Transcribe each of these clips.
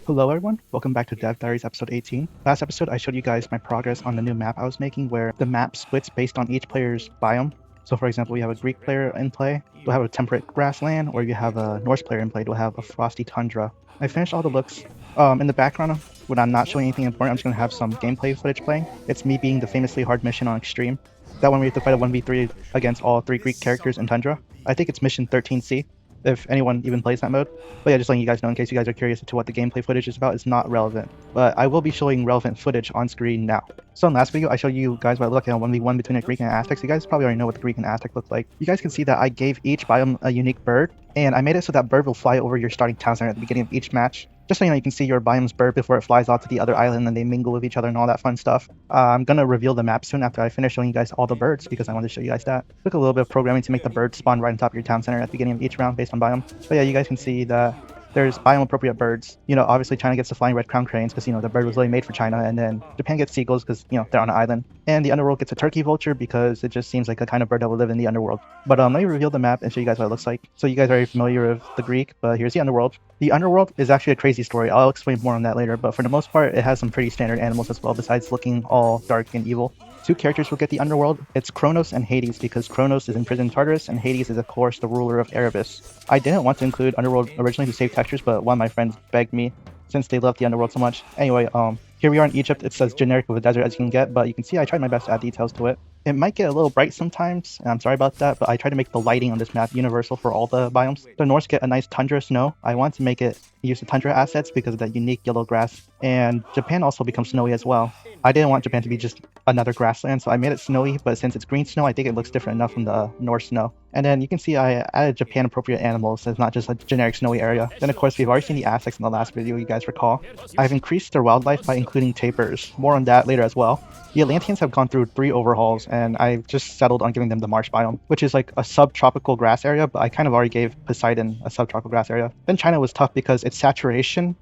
Hello everyone, welcome back to Dev Diaries episode 18. Last episode I showed you guys my progress on the new map I was making where the map splits based on each player's biome. So for example, we have a Greek player in play, we'll have a temperate grassland, or you have a Norse player in play, we'll have a frosty tundra. I finished all the looks. In the background, when I'm not showing anything important, I'm just going to have some gameplay footage playing. It's me being the famously hard mission on Extreme. That one we have to fight a 1v3 against all 3 Greek characters in Tundra. I think it's mission 13C. If anyone even plays that mode. But yeah, just letting you guys know in case you guys are curious as to what the gameplay footage is about, it's not relevant. But I will be showing relevant footage on screen now. So in the last video, I showed you guys what I looked at a 1v1 between a Greek and Aztec. So you guys probably already know what the Greek and Aztec look like. You guys can see that I gave each biome a unique bird, and I made it so that bird will fly over your starting town center at the beginning of each match. Just so you know, you can see your biome's bird before it flies off to the other island and they mingle with each other and all that fun stuff. I'm gonna reveal the map soon after I finish showing you guys all the birds because I wanted to show you guys that. Took a little bit of programming to make the bird spawn right on top of your town center at the beginning of each round based on biome. But yeah, you guys can see that there's biome appropriate birds. You know, obviously China gets the flying red crown cranes because, you know, the bird was really made for China, and then Japan gets seagulls because, you know, they're on an island. And the underworld gets a turkey vulture because it just seems like a kind of bird that would live in the underworld. But let me reveal the map and show you guys what it looks like. So you guys are already familiar with the Greek, but here's the underworld. The underworld is actually a crazy story. I'll explain more on that later, but for the most part, it has some pretty standard animals as well, besides looking all dark and evil. 2 characters will get the underworld. It's Kronos and Hades, because Kronos is in prison Tartarus, and Hades is of course the ruler of Erebus. I didn't want to include underworld originally to save textures, but one of my friends begged me, since they love the underworld so much. Anyway, here we are in Egypt. It's as generic of a desert as you can get, but you can see I tried my best to add details to it. It might get a little bright sometimes, and I'm sorry about that, but I tried to make the lighting on this map universal for all the biomes. The Norse get a nice tundra snow. I want to make it use the tundra assets because of that unique yellow grass, and Japan also becomes snowy as well. I didn't want Japan to be just another grassland, so I made it snowy, but since it's green snow, I think it looks different enough from the Norse snow. And then you can see I added Japan appropriate animals, so it's not just a generic snowy area. Then of course we've already seen the Aztecs in the last video, you guys recall. I've increased their wildlife by including tapirs. More on that later as well. The Atlanteans have gone through 3 overhauls, and I've just settled on giving them the marsh biome, which is like a subtropical grass area, but I kind of already gave Poseidon a subtropical grass area. Then China was tough because its saturation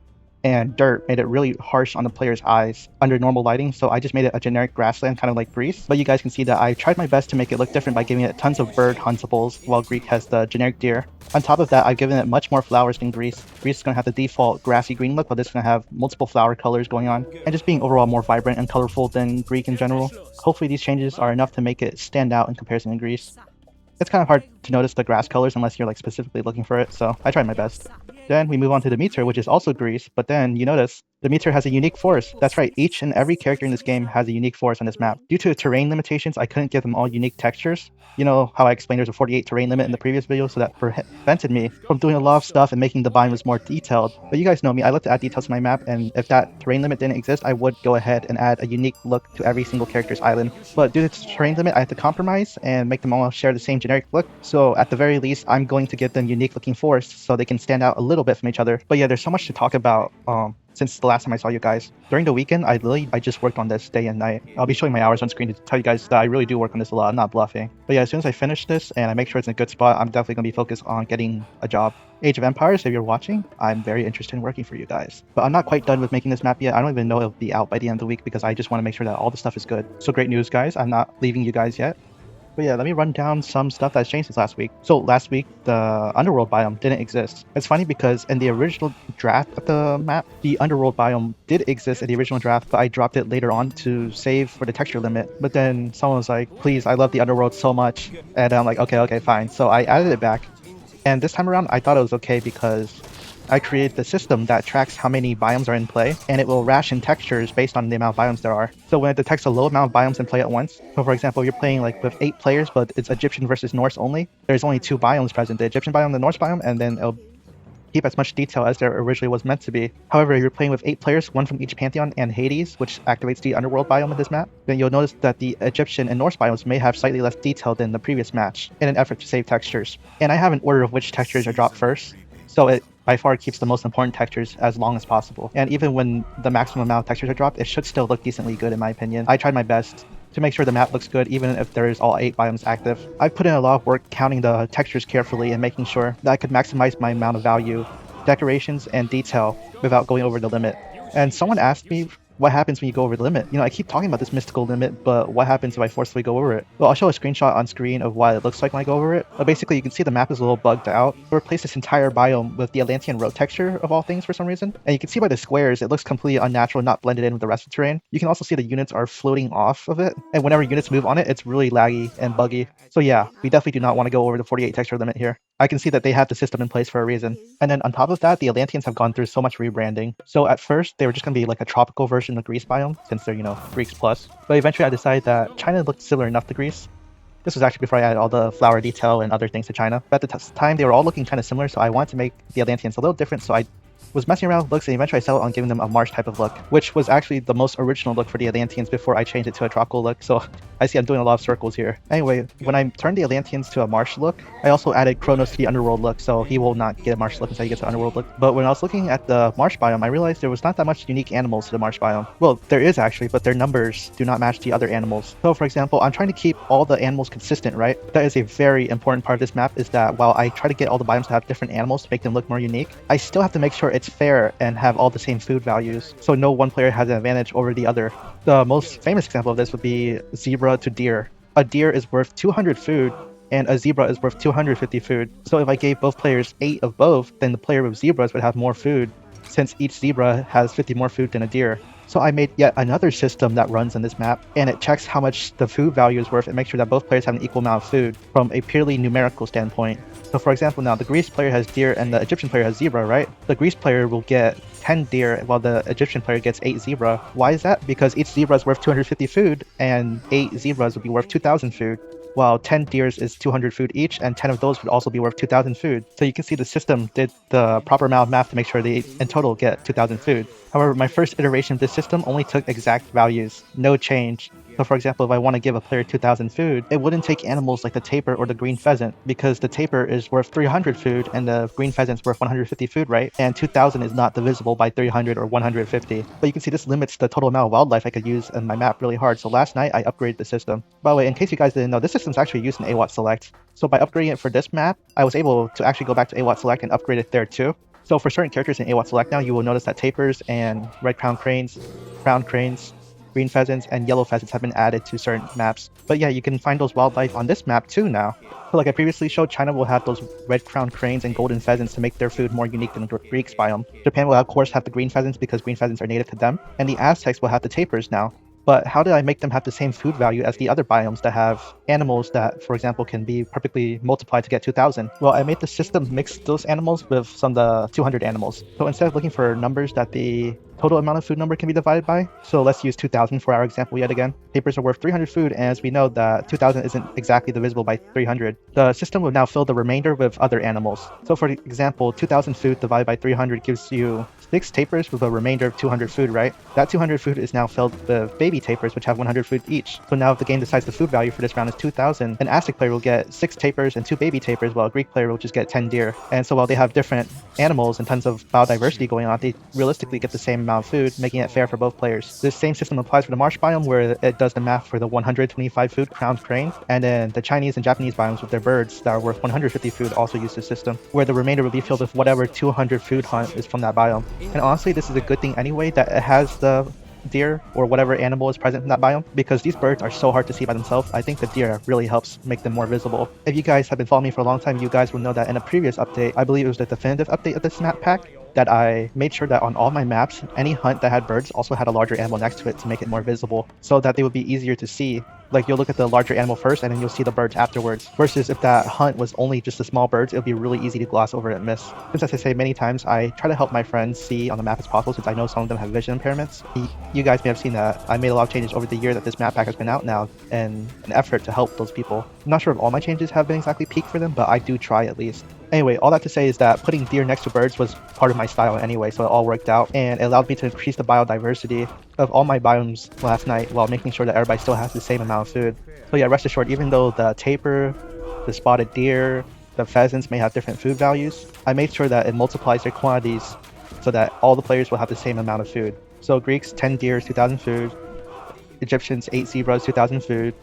and dirt made it really harsh on the player's eyes under normal lighting, so I just made it a generic grassland, kind of like Greece. But you guys can see that I tried my best to make it look different by giving it tons of bird huntables, while Greek has the generic deer. On top of that, I've given it much more flowers than Greece. Greece is going to have the default grassy green look, but this is going to have multiple flower colors going on, and just being overall more vibrant and colorful than Greek in general. Hopefully these changes are enough to make it stand out in comparison to Greece. It's kind of hard to notice the grass colors unless you're like specifically looking for it, so I tried my best. Then we move on to Demeter, which is also Greece, but then you notice Demeter has a unique forest. That's right, each and every character in this game has a unique forest on this map. Due to terrain limitations, I couldn't give them all unique textures. You know how I explained there's a 48 terrain limit in the previous video, so that prevented me from doing a lot of stuff and making the biomes more detailed. But you guys know me, I like to add details to my map, and if that terrain limit didn't exist, I would go ahead and add a unique look to every single character's island. But due to the terrain limit, I have to compromise and make them all share the same generic look. So at the very least, I'm going to give them unique looking forests so they can stand out a little bit from each other. But yeah, there's so much to talk about since the last time I saw you guys. During the weekend, I just worked on this day and night. I'll be showing my hours on screen to tell you guys that I really do work on this a lot. I'm not bluffing. But yeah, as soon as I finish this and I make sure it's in a good spot, I'm definitely going to be focused on getting a job. Age of Empires, if you're watching, I'm very interested in working for you guys. But I'm not quite done with making this map yet. I don't even know it'll be out by the end of the week because I just want to make sure that all the stuff is good. So great news, guys. I'm not leaving you guys yet. But yeah, let me run down some stuff that's changed since last week. So last week, the Underworld biome didn't exist. It's funny because in the original draft of the map, the Underworld biome did exist in the original draft, but I dropped it later on to save for the texture limit. But then someone was like, please, I love the Underworld so much. And I'm like, okay, fine. So I added it back. And this time around, I thought it was okay because I created the system that tracks how many biomes are in play, and it will ration textures based on the amount of biomes there are. So when it detects a low amount of biomes in play at once, so for example, you're playing like with 8 players, but it's Egyptian versus Norse only, there's only 2 biomes present, the Egyptian biome, the Norse biome, and then it'll keep as much detail as there originally was meant to be. However, if you're playing with 8 players, 1 from each pantheon and Hades, which activates the Underworld biome of this map, then you'll notice that the Egyptian and Norse biomes may have slightly less detail than the previous match, in an effort to save textures. And I have an order of which textures are dropped first, so it by far keeps the most important textures as long as possible. And even when the maximum amount of textures are dropped, it should still look decently good in my opinion. I tried my best to make sure the map looks good even if there is all 8 biomes active. I've put in a lot of work counting the textures carefully and making sure that I could maximize my amount of value, decorations, and detail without going over the limit. And someone asked me what happens when you go over the limit? You know, I keep talking about this mystical limit, but what happens if I forcefully go over it? Well, I'll show a screenshot on screen of what it looks like when I go over it. But basically, you can see the map is a little bugged out. I replaced this entire biome with the Atlantean road texture of all things for some reason. And you can see by the squares, it looks completely unnatural, not blended in with the rest of the terrain. You can also see the units are floating off of it. And whenever units move on it, it's really laggy and buggy. So yeah, we definitely do not want to go over the 48 texture limit here. I can see that they have the system in place for a reason. And then on top of that, the Atlanteans have gone through so much rebranding. So at first, they were just going to be like a tropical version of Greece biome, since they're, you know, Greeks plus. But eventually I decided that China looked similar enough to Greece. This was actually before I added all the flower detail and other things to China. But at the time, they were all looking kind of similar, so I wanted to make the Atlanteans a little different, so I was messing around with looks, and eventually I settled on giving them a marsh type of look, which was actually the most original look for the Atlanteans before I changed it to a tropical look, so I see I'm doing a lot of circles here. Anyway, when I turned the Atlanteans to a marsh look, I also added Chronos to the Underworld look, so he will not get a marsh look until he gets an Underworld look. But when I was looking at the marsh biome, I realized there was not that much unique animals to the marsh biome. Well, there is actually, but their numbers do not match the other animals. So for example, I'm trying to keep all the animals consistent, right? That is a very important part of this map, is that while I try to get all the biomes to have different animals to make them look more unique, I still have to make sure it's fair and have all the same food values, so no one player has an advantage over the other. The most famous example of this would be zebra to deer. A deer is worth 200 food, and a zebra is worth 250 food. So if I gave both players 8 of both, then the player with zebras would have more food, since each zebra has 50 more food than a deer. So I made yet another system that runs in this map, and it checks how much the food value is worth and makes sure that both players have an equal amount of food from a purely numerical standpoint. So for example, now the Greece player has deer and the Egyptian player has zebra, right? The Greece player will get 10 deer while the Egyptian player gets 8 zebra. Why is that? Because each zebra is worth 250 food, and 8 zebras would be worth 2,000 food, while 10 deers is 200 food each, and 10 of those would also be worth 2,000 food. So you can see the system did the proper amount of math to make sure they in total get 2,000 food. However, my first iteration of this system only took exact values, no change. So for example, if I want to give a player 2,000 food, it wouldn't take animals like the tapir or the green pheasant, because the tapir is worth 300 food and the green pheasant's worth 150 food, right? And 2,000 is not divisible by 300 or 150. But you can see this limits the total amount of wildlife I could use in my map really hard. So last night I upgraded the system. By the way, in case you guys didn't know, this system's actually used in Awot Select. So by upgrading it for this map, I was able to actually go back to Awot Select and upgrade it there too. So for certain characters in Awot Select now, you will notice that tapirs and red crowned cranes, green pheasants, and yellow pheasants have been added to certain maps. But yeah, you can find those wildlife on this map too now. So like I previously showed, China will have those red crowned cranes and golden pheasants to make their food more unique than the Greeks biome. Japan will of course have the green pheasants because green pheasants are native to them. And the Aztecs will have the tapirs now. But how did I make them have the same food value as the other biomes that have animals that, for example, can be perfectly multiplied to get 2,000? Well, I made the system mix those animals with some of the 200 animals. So instead of looking for numbers that the total amount of food number can be divided by, so let's use 2,000 for our example yet again. Tapirs are worth 300 food, and as we know that 2,000 isn't exactly divisible by 300. The system will now fill the remainder with other animals. So for example, 2,000 food divided by 300 gives you 6 tapirs with a remainder of 200 food, right? That 200 food is now filled with baby tapirs, which have 100 food each. So now if the game decides the food value for this round is 2,000, an Aztec player will get 6 tapirs and 2 baby tapirs, while a Greek player will just get 10 deer. And so while they have different animals and tons of biodiversity going on, they realistically get the same amount of food, making it fair for both players. This same system applies for the marsh biome, where it does the math for the 125 food crowned crane, and then the Chinese and Japanese biomes with their birds that are worth 150 food also use this system, where the remainder will be filled with whatever 200 food hunt is from that biome. And honestly, this is a good thing anyway that it has the deer or whatever animal is present in that biome, because these birds are so hard to see by themselves. I think the deer really helps make them more visible. If you guys have been following me for a long time, you guys will know that in a previous update, I believe it was the definitive update of this map pack, that I made sure that on all my maps, any hunt that had birds also had a larger animal next to it to make it more visible, so that they would be easier to see. Like, you'll look at the larger animal first and then you'll see the birds afterwards. Versus if that hunt was only just the small birds, it would be really easy to gloss over and miss. Since, as I say many times, I try to help my friends see on the map as possible, since I know some of them have vision impairments. You guys may have seen that I made a lot of changes over the year that this map pack has been out now in an effort to help those people. I'm not sure if all my changes have been exactly peak for them, but I do try at least. Anyway, all that to say is that putting deer next to birds was part of my style anyway, so it all worked out, and it allowed me to increase the biodiversity of all my biomes last night while making sure that everybody still has the same amount of food. So yeah, rest assured, even though the tapir, the spotted deer, the pheasants may have different food values, I made sure that it multiplies their quantities so that all the players will have the same amount of food. So Greeks, 10 deers, 2,000 food. Egyptians, 8 zebras, 2,000 food.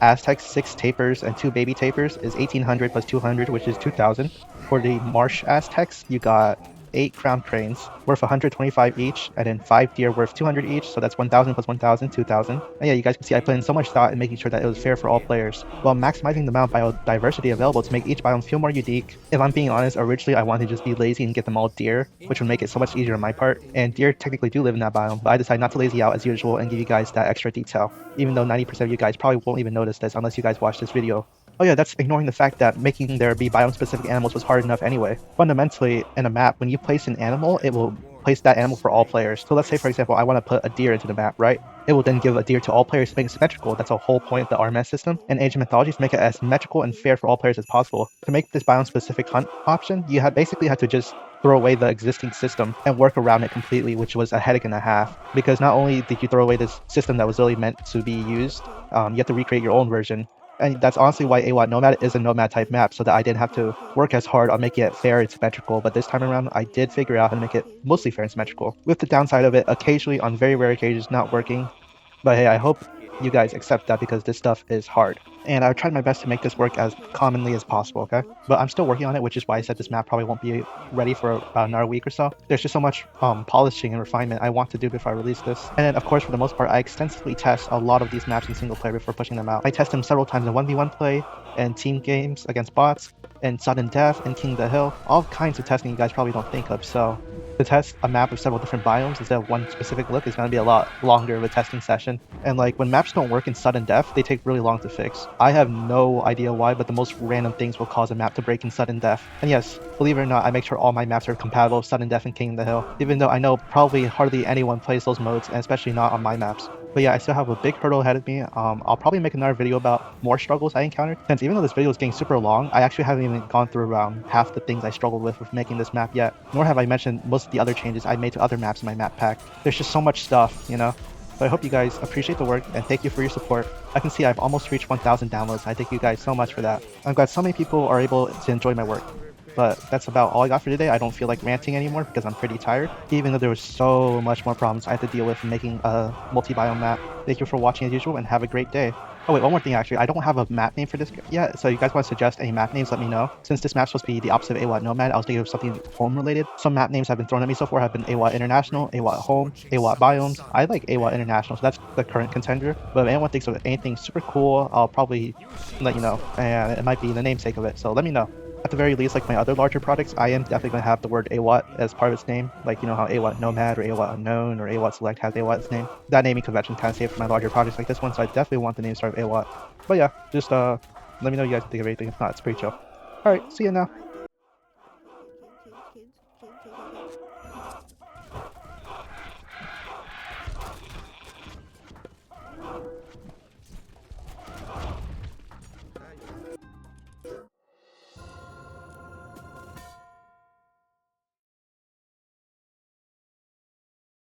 Aztecs, 6 tapirs and 2 baby tapirs is 1,800 plus 200, which is 2,000. For the Marsh Aztecs, you got 8 crown cranes worth 125 each, and then 5 deer worth 200 each, so that's 1,000 plus 1,000, 2,000. And yeah, you guys can see I put in so much thought in making sure that it was fair for all players, while maximizing the amount of biodiversity available to make each biome feel more unique. If I'm being honest, originally I wanted to just be lazy and get them all deer, which would make it so much easier on my part, and deer technically do live in that biome, but I decided not to lazy out as usual and give you guys that extra detail, even though 90% of you guys probably won't even notice this unless you guys watch this video. Oh yeah, that's ignoring the fact that making there be biome-specific animals was hard enough anyway. Fundamentally, in a map, when you place an animal, it will place that animal for all players. So let's say, for example, I want to put a deer into the map, right? It will then give a deer to all players to make it symmetrical. That's the whole point of the RMS system. And Age of Mythology to make it as symmetrical and fair for all players as possible. To make this biome-specific hunt option, you basically had to just throw away the existing system and work around it completely, which was a headache and a half. Because not only did you throw away this system that was really meant to be used, you have to recreate your own version. And that's honestly why Awot Nomad is a Nomad type map, so that I didn't have to work as hard on making it fair and symmetrical, but this time around I did figure out how to make it mostly fair and symmetrical, with the downside of it occasionally, on very rare occasions, not working. But hey, I hope you guys accept that because this stuff is hard. And I tried my best to make this work as commonly as possible, okay? But I'm still working on it, which is why I said this map probably won't be ready for about another week or so. There's just so much polishing and refinement I want to do before I release this. And then, of course, for the most part, I extensively test a lot of these maps in single player before pushing them out. I test them several times in 1v1 play, and team games against bots, and sudden death, and King of the Hill. All kinds of testing you guys probably don't think of, so to test a map of several different biomes instead of one specific look is going to be a lot longer of a testing session. And like, when maps don't work in sudden death, they take really long to fix. I have no idea why, but the most random things will cause a map to break in sudden death. And yes, believe it or not, I make sure all my maps are compatible with sudden death and King of the Hill, even though I know probably hardly anyone plays those modes, and especially not on my maps. But yeah, I still have a big hurdle ahead of me. I'll probably make another video about more struggles I encountered, since even though this video is getting super long, I actually haven't even gone through half the things I struggled with making this map yet, nor have I mentioned most of the other changes I made to other maps in my map pack. There's just so much stuff, you know? So I hope you guys appreciate the work, and thank you for your support. I can see I've almost reached 1,000 downloads. I thank you guys so much for that. I'm glad so many people are able to enjoy my work. But that's about all I got for today. I don't feel like ranting anymore because I'm pretty tired, even though there was so much more problems I had to deal with in making a multi-biome map. Thank you for watching as usual, and have a great day. Oh wait, one more thing actually, I don't have a map name for this yet, so you guys want to suggest any map names, let me know. Since this map's supposed to be the opposite of Awot Nomad, I was thinking of something home related. Some map names have been thrown at me so far have been Awot International, Awot Home, Awot Biomes. I like Awot International, so that's the current contender. But if anyone thinks of anything super cool, I'll probably let you know, and it might be the namesake of it, so let me know. At the very least, like my other larger projects, I am definitely going to have the word Awot as part of its name. Like, you know how Awot Nomad or Awot Unknown or Awot Select has Awot's name. That naming convention kind of saved for my larger projects like this one, so I definitely want the name to start with Awot. But yeah, just let me know you guys think of anything. If not, it's pretty chill. Alright, see you now.